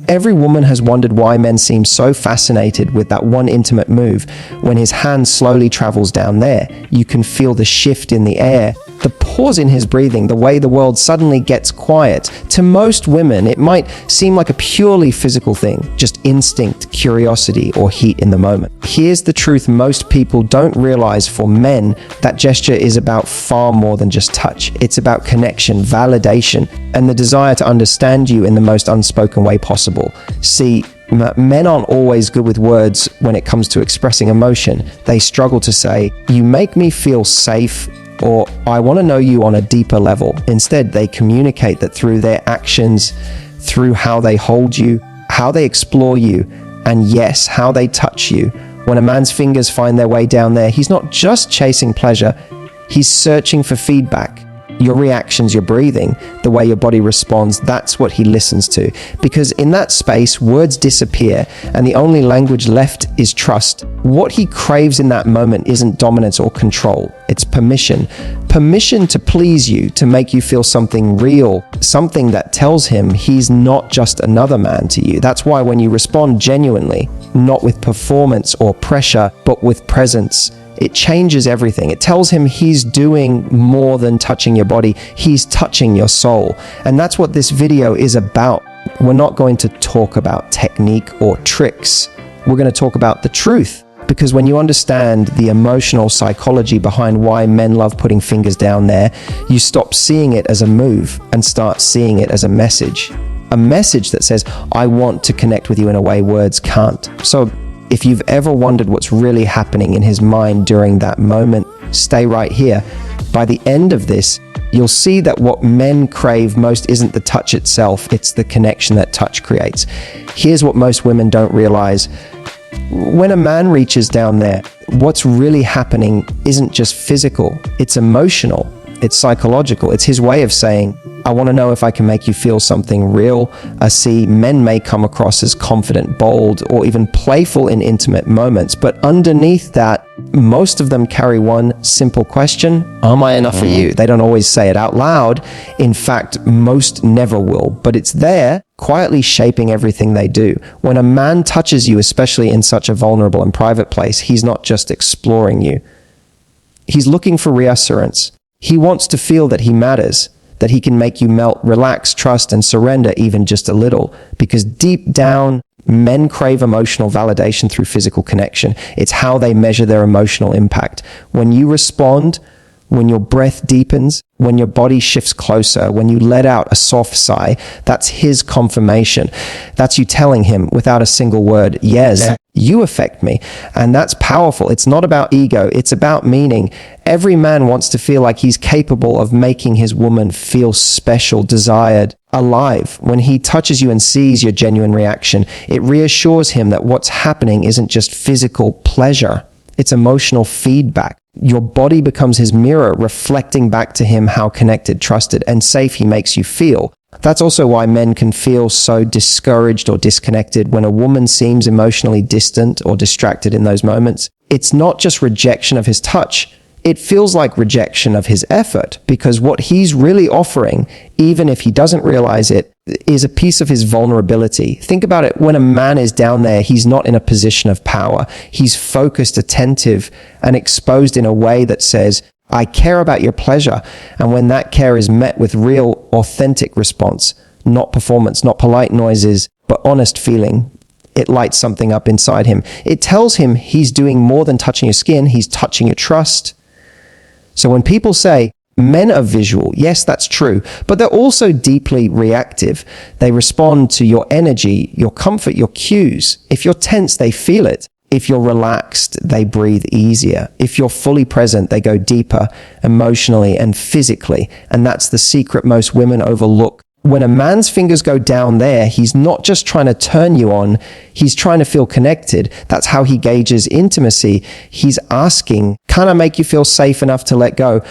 Every woman has wondered why men seem so fascinated with that one intimate move. When his hand slowly travels down there, you can feel the shift in the air, the pause in his breathing, the way the world suddenly gets quiet. To most women, it might seem like a purely physical thing, just instinct, curiosity, or heat in the moment. Here's the truth most people don't realize: for men, that gesture is about far more than just touch. It's about connection, validation, and the desire to understand you in the most unspoken way possible. See, men aren't always good with words when it comes to expressing emotion. They struggle to say, "You make me feel safe," or "I want to know you on a deeper level." Instead, they communicate that through their actions, through how they hold you, how they explore you, and yes, how they touch you. When a man's fingers find their way down there, he's not just chasing pleasure, he's searching for feedback. Your reactions, your breathing, the way your body responds, that's what he listens to. Because in that space, words disappear and the only language left is trust. What he craves in that moment isn't dominance or control. It's permission. Permission to please you, to make you feel something real, something that tells him he's not just another man to you. That's why when you respond genuinely, not with performance or pressure, but with presence, it changes everything. It tells him he's doing more than touching your body. He's touching your soul. And that's what this video is about. We're not going to talk about technique or tricks. We're going to talk about the truth. Because when you understand the emotional psychology behind why men love putting fingers down there, you stop seeing it as a move and start seeing it as a message. A message that says, I want to connect with you in a way words can't. So if you've ever wondered what's really happening in his mind during that moment, stay right here. By the end of this, you'll see that what men crave most isn't the touch itself, it's the connection that touch creates. Here's what most women don't realize. When a man reaches down there, what's really happening isn't just physical, it's emotional, it's psychological. It's his way of saying, I want to know if I can make you feel something real. See, men may come across as confident, bold, or even playful in intimate moments, but underneath that, most of them carry one simple question: am I enough for you? They don't always say it out loud. In fact, most never will, but it's there, quietly shaping everything they do. When a man touches you, especially in such a vulnerable and private place, he's not just exploring you. He's looking for reassurance. He wants to feel that he matters, that he can make you melt, relax, trust, and surrender even just a little. Because deep down, men crave emotional validation through physical connection. It's how they measure their emotional impact. When you respond, when your breath deepens, when your body shifts closer, when you let out a soft sigh, that's his confirmation. That's you telling him without a single word, yes, you affect me. And that's powerful. It's not about ego, it's about meaning. Every man wants to feel like he's capable of making his woman feel special, desired, alive. When he touches you and sees your genuine reaction, it reassures him that what's happening isn't just physical pleasure, it's emotional feedback. Your body becomes his mirror, reflecting back to him how connected, trusted, and safe he makes you feel. That's also why men can feel so discouraged or disconnected when a woman seems emotionally distant or distracted in those moments. It's not just rejection of his touch. It feels like rejection of his effort, because what he's really offering, even if he doesn't realize it, is a piece of his vulnerability. Think about it. When a man is down there, he's not in a position of power. He's focused, attentive, and exposed in a way that says, I care about your pleasure. And when that care is met with real, authentic response, not performance, not polite noises, but honest feeling, it lights something up inside him. It tells him he's doing more than touching your skin. He's touching your trust. So when people say, men are visual, yes, that's true, but they're also deeply reactive. They respond to your energy, your comfort, your cues. If you're tense, they feel it. If you're relaxed, they breathe easier. If you're fully present, they go deeper emotionally and physically. And that's the secret most women overlook. When a man's fingers go down there, he's not just trying to turn you on, he's trying to feel connected. That's how he gauges intimacy. He's asking, can I make you feel safe enough to let go?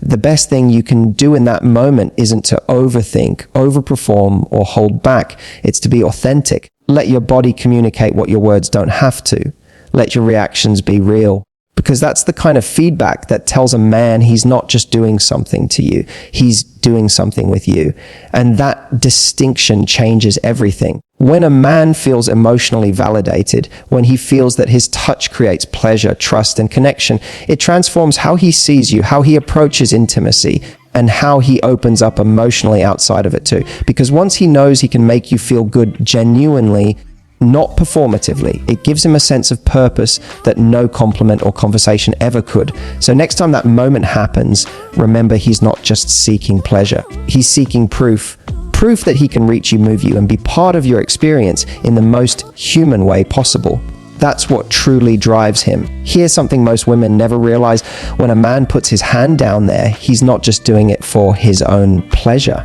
The best thing you can do in that moment isn't to overthink, overperform, or hold back. It's to be authentic. Let your body communicate what your words don't have to. Let your reactions be real. Because that's the kind of feedback that tells a man he's not just doing something to you, he's doing something with you. And that distinction changes everything. When a man feels emotionally validated, when he feels that his touch creates pleasure, trust, and connection, it transforms how he sees you, how he approaches intimacy, and how he opens up emotionally outside of it too. Because once he knows he can make you feel good genuinely, not performatively, it gives him a sense of purpose that no compliment or conversation ever could. So next time that moment happens, remember he's not just seeking pleasure. He's seeking proof that he can reach you, move you, and be part of your experience in the most human way possible. That's what truly drives him. Here's something most women never realize. When a man puts his hand down there, he's not just doing it for his own pleasure.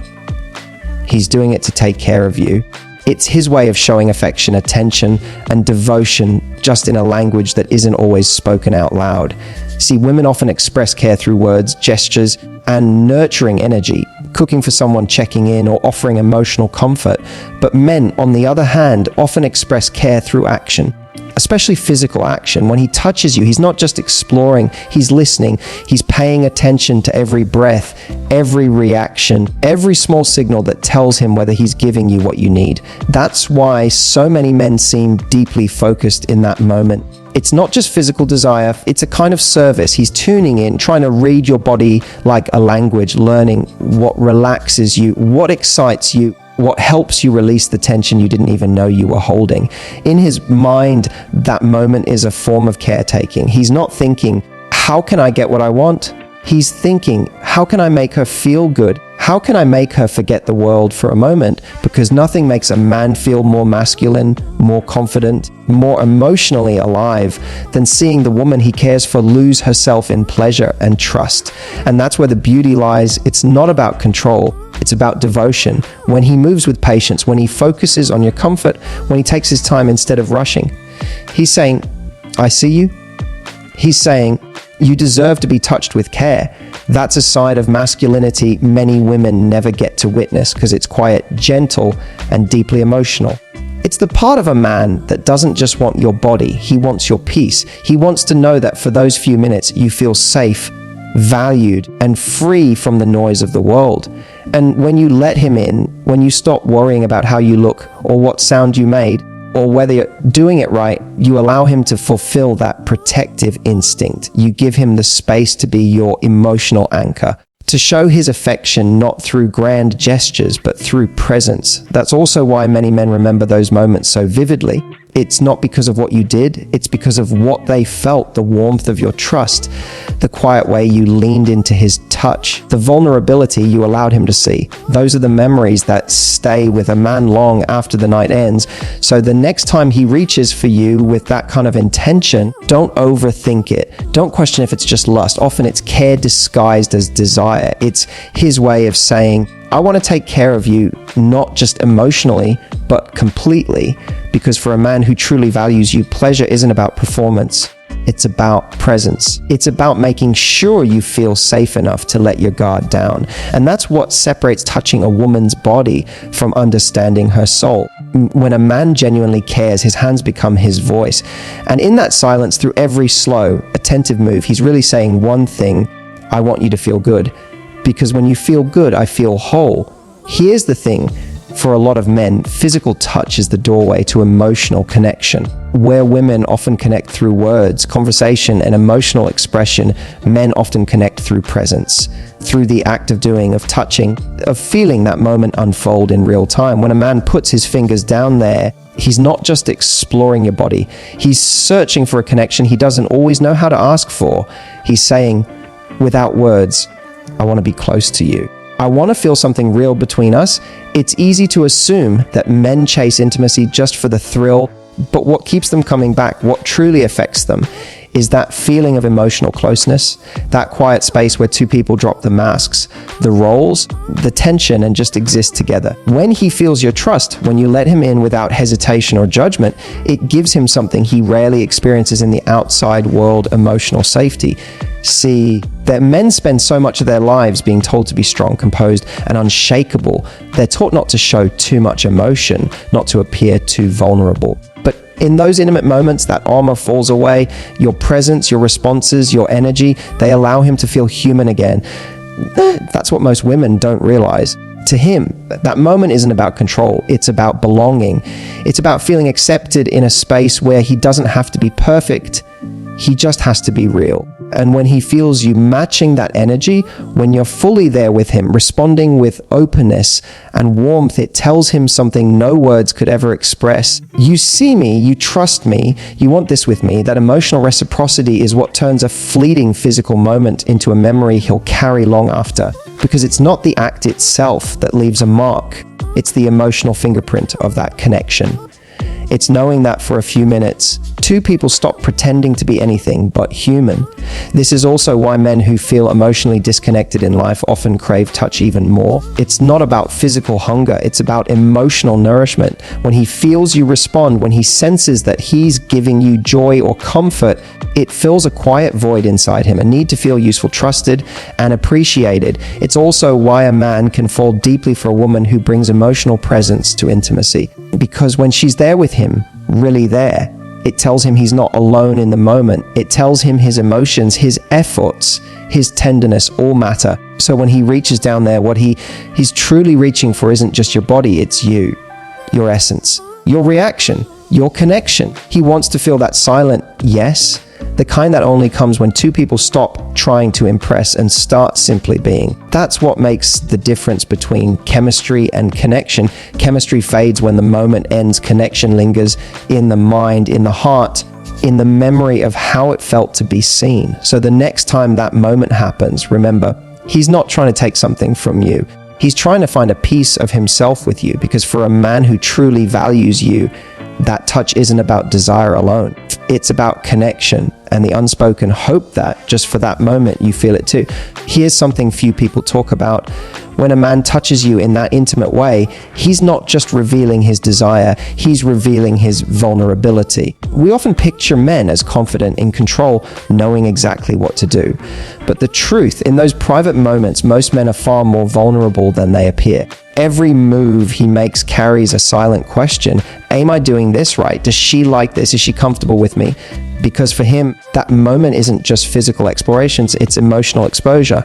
He's doing it to take care of you. It's his way of showing affection, attention, and devotion, just in a language that isn't always spoken out loud. See, women often express care through words, gestures, and nurturing energy, cooking for someone, checking in, or offering emotional comfort. But men, on the other hand, often express care through action, especially physical action. When he touches you, he's not just exploring, he's listening. He's paying attention to every breath, every reaction, every small signal that tells him whether he's giving you what you need. That's why so many men seem deeply focused in that moment. It's not just physical desire, it's a kind of service. He's tuning in, trying to read your body like a language, learning what relaxes you, what excites you, what helps you release the tension you didn't even know you were holding. In his mind, that moment is a form of caretaking. He's not thinking, how can I get what I want? He's thinking, how can I make her feel good? How can I make her forget the world for a moment? Because nothing makes a man feel more masculine, more confident, more emotionally alive than seeing the woman he cares for lose herself in pleasure and trust. And that's where the beauty lies. It's not about control. It's about devotion. When he moves with patience, when he focuses on your comfort, when he takes his time instead of rushing, he's saying, I see you. He's saying, you deserve to be touched with care. That's a side of masculinity many women never get to witness because it's quiet, gentle, and deeply emotional. It's the part of a man that doesn't just want your body, he wants your peace. He wants to know that for those few minutes you feel safe, valued, and free from the noise of the world. And when you let him in, when you stop worrying about how you look or what sound you made, or whether you're doing it right, you allow him to fulfill that protective instinct. You give him the space to be your emotional anchor, to show his affection not through grand gestures, but through presence. That's also why many men remember those moments so vividly. It's not because of what you did, it's because of what they felt, the warmth of your trust, the quiet way you leaned into his touch, the vulnerability you allowed him to see. Those are the memories that stay with a man long after the night ends. So the next time he reaches for you with that kind of intention, don't overthink it. Don't question if it's just lust. Often it's care disguised as desire. It's his way of saying, I want to take care of you, not just emotionally, but completely. Because for a man who truly values you, pleasure isn't about performance. It's about presence. It's about making sure you feel safe enough to let your guard down. And that's what separates touching a woman's body from understanding her soul. When a man genuinely cares, his hands become his voice. And in that silence, through every slow, attentive move, he's really saying one thing: I want you to feel good. Because when you feel good, I feel whole. Here's the thing. For a lot of men, physical touch is the doorway to emotional connection. Where women often connect through words, conversation, and emotional expression, men often connect through presence, through the act of doing, of touching, of feeling that moment unfold in real time. When a man puts his fingers down there, he's not just exploring your body. He's searching for a connection he doesn't always know how to ask for. He's saying, without words, I want to be close to you. I want to feel something real between us. It's easy to assume that men chase intimacy just for the thrill, but what keeps them coming back, what truly affects them, is that feeling of emotional closeness, that quiet space where two people drop the masks, the roles, the tension, and just exist together. When he feels your trust, when you let him in without hesitation or judgment, it gives him something he rarely experiences in the outside world: emotional safety. See, that men spend so much of their lives being told to be strong, composed, and unshakable. They're taught not to show too much emotion, not to appear too vulnerable. But in those intimate moments, that armor falls away. Your presence, your responses, your energy, they allow him to feel human again. That's what most women don't realize. To him, that moment isn't about control, it's about belonging. It's about feeling accepted in a space where he doesn't have to be perfect, he just has to be real. And when he feels you matching that energy, when you're fully there with him, responding with openness and warmth, it tells him something no words could ever express. You see me, you trust me, you want this with me. That emotional reciprocity is what turns a fleeting physical moment into a memory he'll carry long after. Because it's not the act itself that leaves a mark, it's the emotional fingerprint of that connection. It's knowing that for a few minutes, two people stop pretending to be anything but human. This is also why men who feel emotionally disconnected in life often crave touch even more. It's not about physical hunger, it's about emotional nourishment. When he feels you respond, when he senses that he's giving you joy or comfort, it fills a quiet void inside him, a need to feel useful, trusted, and appreciated. It's also why a man can fall deeply for a woman who brings emotional presence to intimacy. Because when she's there with him, really there, it tells him he's not alone in the moment. It tells him his emotions, his efforts, his tenderness all matter. So when he reaches down there, what he's truly reaching for isn't just your body, it's you, your essence, your reaction, your connection. He wants to feel that silent yes, the kind that only comes when two people stop trying to impress and start simply being. That's what makes the difference between chemistry and connection. Chemistry fades when the moment ends. Connection lingers in the mind, in the heart, in the memory of how it felt to be seen. So the next time that moment happens, remember, he's not trying to take something from you. He's trying to find a piece of himself with you, because for a man who truly values you, that touch isn't about desire alone. It's about connection and the unspoken hope that just for that moment you feel it too. Here's something few people talk about. When a man touches you in that intimate way, he's not just revealing his desire, he's revealing his vulnerability. We often picture men as confident, in control, knowing exactly what to do. But the truth, in those private moments, most men are far more vulnerable than they appear. Every move he makes carries a silent question. Am I doing this right? Does she like this? Is she comfortable with me? Because for him, that moment isn't just physical explorations, it's emotional exposure.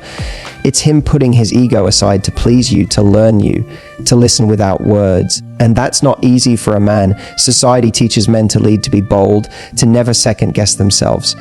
It's him putting his ego aside to please you, to learn you, to listen without words. And that's not easy for a man. Society teaches men to lead, to be bold, to never second guess themselves.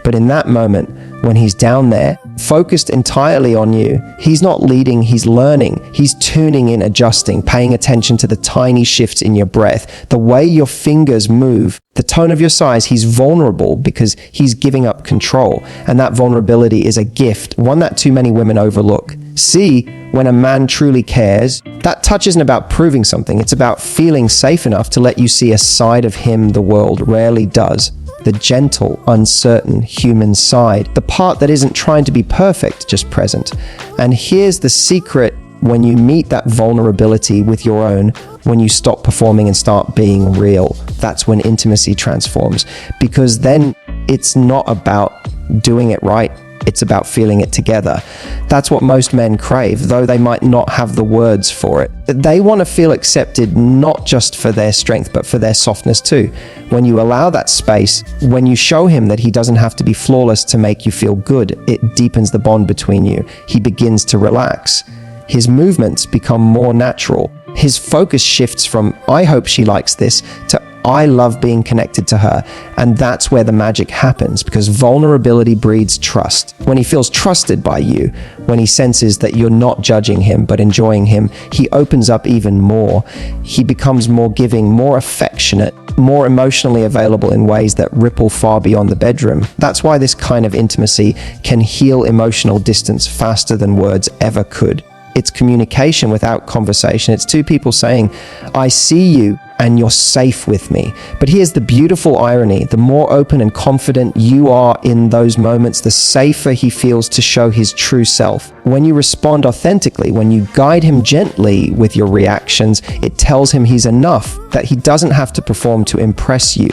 But in that moment, when he's down there, focused entirely on you, he's not leading, he's learning. He's tuning in, adjusting, paying attention to the tiny shifts in your breath, the way your fingers move, the tone of your sighs. He's vulnerable because he's giving up control. And that vulnerability is a gift, one that too many women overlook. See, when a man truly cares, that touch isn't about proving something. It's about feeling safe enough to let you see a side of him the world rarely does. The gentle, uncertain human side, the part that isn't trying to be perfect, just present. And here's the secret: when you meet that vulnerability with your own, when you stop performing and start being real, that's when intimacy transforms. Because then it's not about doing it right, it's about feeling it together. That's what most men crave, though they might not have the words for it. They want to feel accepted, not just for their strength, but for their softness too. When you allow that space, when you show him that he doesn't have to be flawless to make you feel good, it deepens the bond between you. He begins to relax. His movements become more natural. His focus shifts from, I hope she likes this, to I love being connected to her. And that's where the magic happens, because vulnerability breeds trust. When he feels trusted by you, when he senses that you're not judging him but enjoying him, he opens up even more. He becomes more giving, more affectionate, more emotionally available in ways that ripple far beyond the bedroom. That's why this kind of intimacy can heal emotional distance faster than words ever could. It's communication without conversation. It's two people saying, I see you and you're safe with me. But here's the beautiful irony. The more open and confident you are in those moments, the safer he feels to show his true self. When you respond authentically, when you guide him gently with your reactions, it tells him he's enough, that he doesn't have to perform to impress you.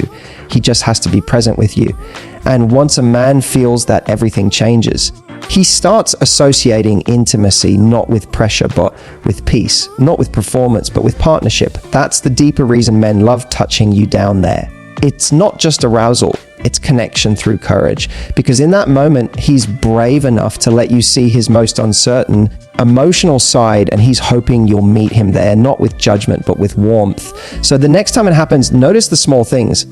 He just has to be present with you. And once a man feels that, everything changes. He starts associating intimacy not with pressure but with peace, not with performance but with partnership. That's the deeper reason men love touching you down there. It's not just arousal, It's connection through courage. Because in that moment, he's brave enough to let you see his most uncertain emotional side, and he's hoping you'll meet him there, not with judgment, but with warmth. So the next time it happens, notice the small things.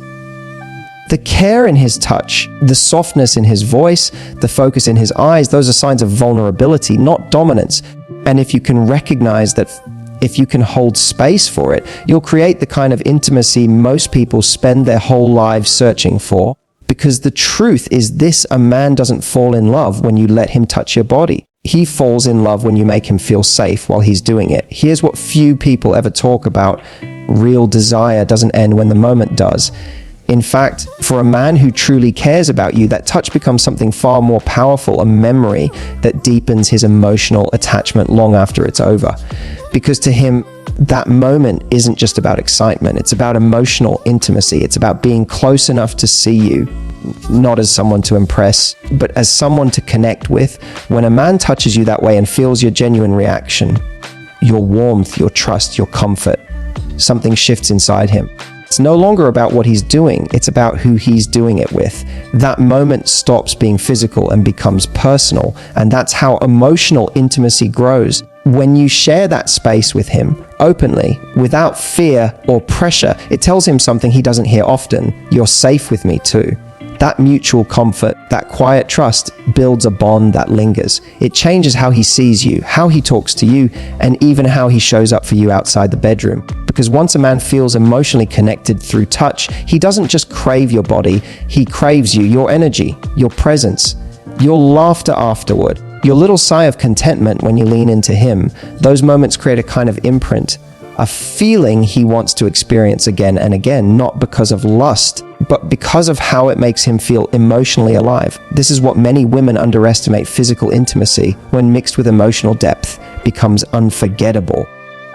The care in his touch, the softness in his voice, the focus in his eyes, those are signs of vulnerability, not dominance. And if you can recognize that, if you can hold space for it, you'll create the kind of intimacy most people spend their whole lives searching for. Because the truth is this: a man doesn't fall in love when you let him touch your body. He falls in love when you make him feel safe while he's doing it. Here's what few people ever talk about: real desire doesn't end when the moment does. In fact, for a man who truly cares about you, that touch becomes something far more powerful, a memory that deepens his emotional attachment long after it's over. Because to him, that moment isn't just about excitement, it's about emotional intimacy. It's about being close enough to see you, not as someone to impress, but as someone to connect with. When a man touches you that way and feels your genuine reaction, your warmth, your trust, your comfort, something shifts inside him. It's no longer about what he's doing, it's about who he's doing it with. That moment stops being physical and becomes personal, and that's how emotional intimacy grows. When you share that space with him openly, without fear or pressure, it tells him something he doesn't hear often: you're safe with me too. That mutual comfort, that quiet trust builds a bond that lingers. It changes how he sees you, how he talks to you, and even how he shows up for you outside the bedroom. Because once a man feels emotionally connected through touch, he doesn't just crave your body, he craves you, your energy, your presence, your laughter afterward, your little sigh of contentment when you lean into him. Those moments create a kind of imprint, a feeling he wants to experience again and again, not because of lust, but because of how it makes him feel emotionally alive. This is what many women underestimate: physical intimacy, when mixed with emotional depth, becomes unforgettable.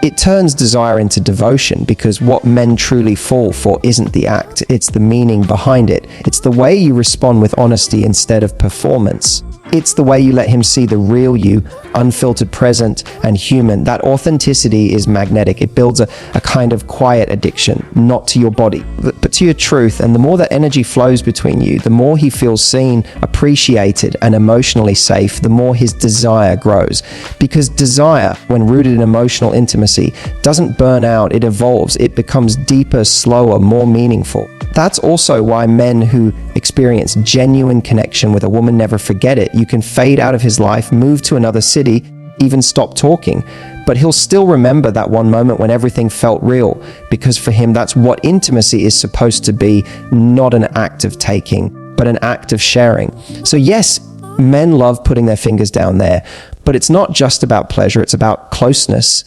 It turns desire into devotion, because what men truly fall for isn't the act, it's the meaning behind it. It's the way you respond with honesty instead of performance. It's the way you let him see the real you, unfiltered, present, and human. That authenticity is magnetic. It builds a kind of quiet addiction, not to your body, but to your truth. And the more that energy flows between you, the more he feels seen, appreciated, and emotionally safe, the more his desire grows. Because desire, when rooted in emotional intimacy, doesn't burn out, it evolves. It becomes deeper, slower, more meaningful. That's also why men who experience genuine connection with a woman never forget it. You can fade out of his life, move to another city, even stop talking, but he'll still remember that one moment when everything felt real, because for him, that's what intimacy is supposed to be, not an act of taking, but an act of sharing. So yes, men love putting their fingers down there, but it's not just about pleasure, it's about closeness.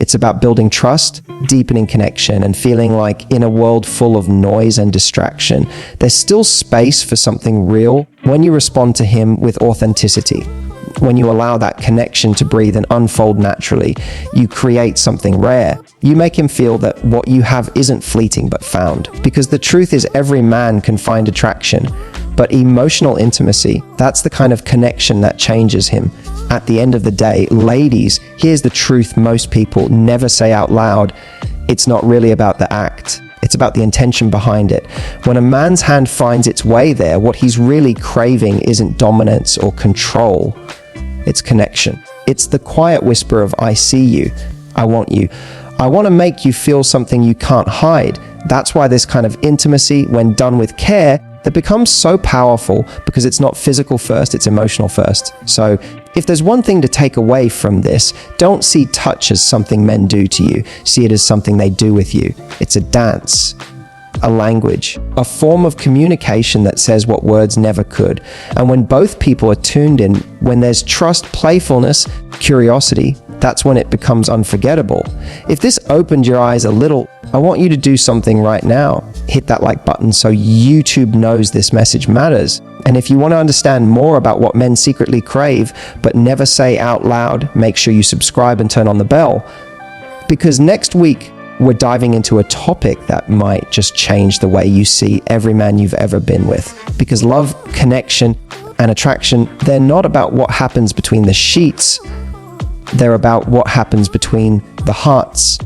It's about building trust, deepening connection, and feeling like in a world full of noise and distraction, there's still space for something real when you respond to him with authenticity. When you allow that connection to breathe and unfold naturally, you create something rare. You make him feel that what you have isn't fleeting but found. Because the truth is, every man can find attraction, but emotional intimacy, that's the kind of connection that changes him. At the end of the day, ladies, here's the truth most people never say out loud: it's not really about the act, it's about the intention behind it. When a man's hand finds its way there, what he's really craving isn't dominance or control, it's connection. It's the quiet whisper of, I see you, I want you, I want to make you feel something you can't hide. That's why this kind of intimacy, when done with care, that becomes so powerful, because it's not physical first, it's emotional first. So if there's one thing to take away from this, don't see touch as something men do to you. See it as something they do with you. It's a dance, a language, a form of communication that says what words never could. And when both people are tuned in, when there's trust, playfulness, curiosity, that's when it becomes unforgettable. If this opened your eyes a little, I want you to do something right now. Hit that like button so YouTube knows this message matters. And if you want to understand more about what men secretly crave but never say out loud, make sure you subscribe and turn on the bell. Because next week, we're diving into a topic that might just change the way you see every man you've ever been with. Because love, connection, and attraction, they're not about what happens between the sheets. They're about what happens between the hearts.